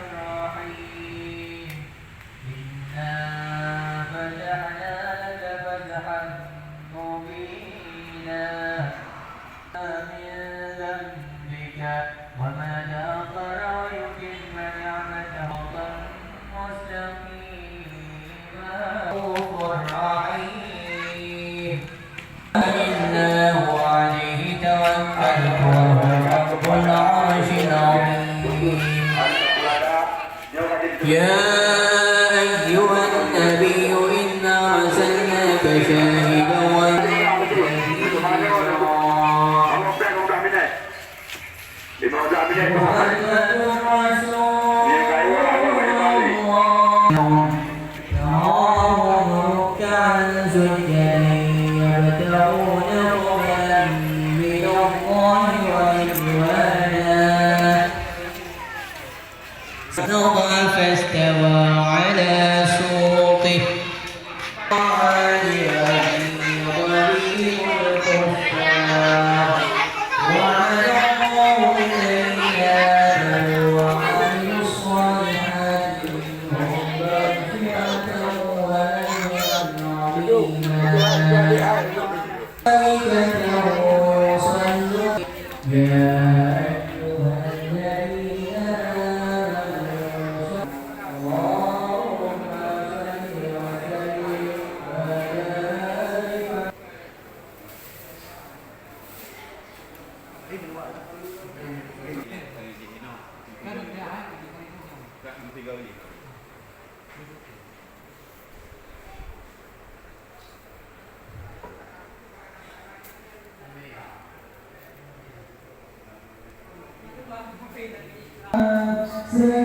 الرحيم إنا فتحنا لك فتحا مبينا من ذنبك وما تأخر ويتم نعمته مستقيما غفور رحيم الله عليه توكلت وهو رب العرش العظيم يا أيها النبي إنا أرسلناك شاهدا فاستوى على سوقه قال ضريب الكفار وعلموا الأيام وعملوا الصالحات منهم مغفرة وأجرا عظيما Say